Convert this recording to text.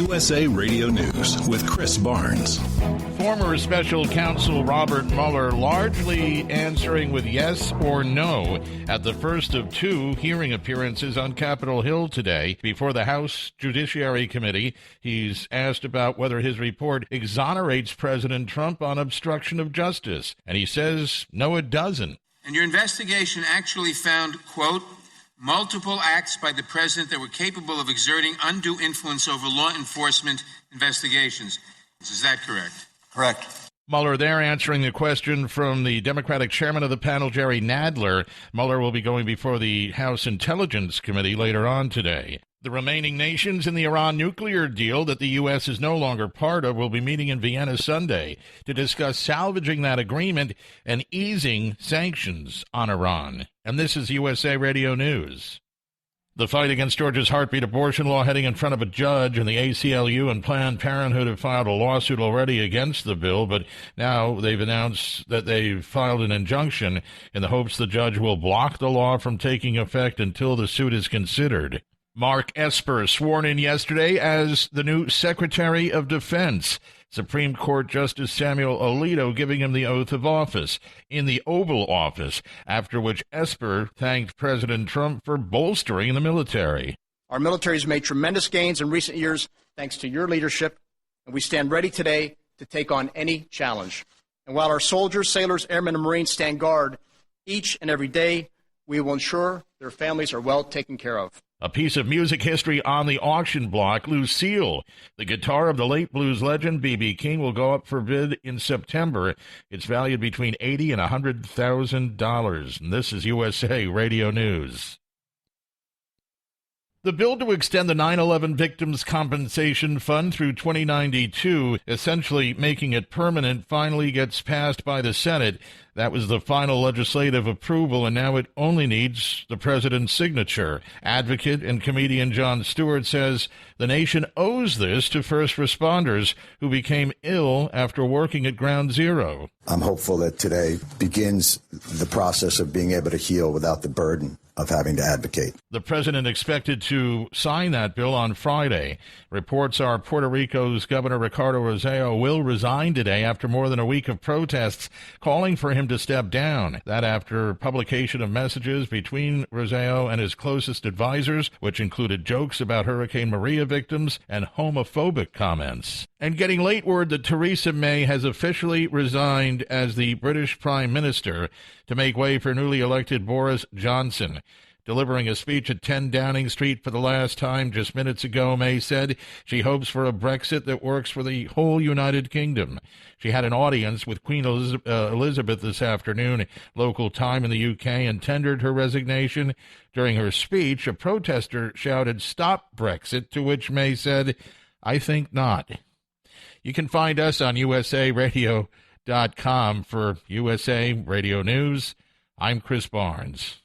USA Radio News with Chris Barnes. Former special counsel Robert Mueller largely answering with yes or no at the first of two hearing appearances on Capitol Hill today before the House Judiciary Committee. He's asked about whether his report exonerates President Trump on obstruction of justice, and he says, no, it doesn't. And your investigation actually found, quote, multiple acts by the president that were capable of exerting undue influence over law enforcement investigations. Is that correct? Correct. Mueller there answering the question from the Democratic chairman of the panel, Jerry Nadler. Mueller will be going before the House Intelligence Committee later on today. The remaining nations in the Iran nuclear deal that the U.S. is no longer part of will be meeting in Vienna Sunday to discuss salvaging that agreement and easing sanctions on Iran. And this is USA Radio News. The fight against Georgia's heartbeat abortion law heading in front of a judge, and the ACLU and Planned Parenthood have filed a lawsuit already against the bill, but now they've announced that they've filed an injunction in the hopes the judge will block the law from taking effect until the suit is considered. Mark Esper sworn in yesterday as the new Secretary of Defense. Supreme Court Justice Samuel Alito giving him the oath of office in the Oval Office, after which Esper thanked President Trump for bolstering the military. Our military has made tremendous gains in recent years thanks to your leadership, and we stand ready today to take on any challenge. And while our soldiers, sailors, airmen, and Marines stand guard each and every day, we will ensure their families are well taken care of. A piece of music history on the auction block. Lucille, the guitar of the late blues legend B.B. King, will go up for bid in September. It's valued between $80,000 and $100,000. And this is USA Radio News. The bill to extend the 9/11 Victims Compensation Fund through 2092, essentially making it permanent, finally gets passed by the Senate. That was the final legislative approval, and now it only needs the president's signature. Advocate and comedian Jon Stewart says the nation owes this to first responders who became ill after working at Ground Zero. I'm hopeful that today begins the process of being able to heal without the burden of having to advocate. The president expected to sign that bill on Friday. Reports are Puerto Rico's Governor Ricardo Rossello will resign today after more than a week of protests calling for him to step down. That after publication of messages between Rossello and his closest advisors, which included jokes about Hurricane Maria victims and homophobic comments. And getting late word that Theresa May has officially resigned as the British Prime Minister to make way for newly elected Boris Johnson. Delivering a speech at 10 Downing Street for the last time just minutes ago, May said she hopes for a Brexit that works for the whole United Kingdom. She had an audience with Queen Elizabeth this afternoon, local time in the UK, and tendered her resignation. During her speech, a protester shouted, "Stop Brexit," to which May said, "I think not." You can find us on usaradio.com for USA Radio News. I'm Chris Barnes.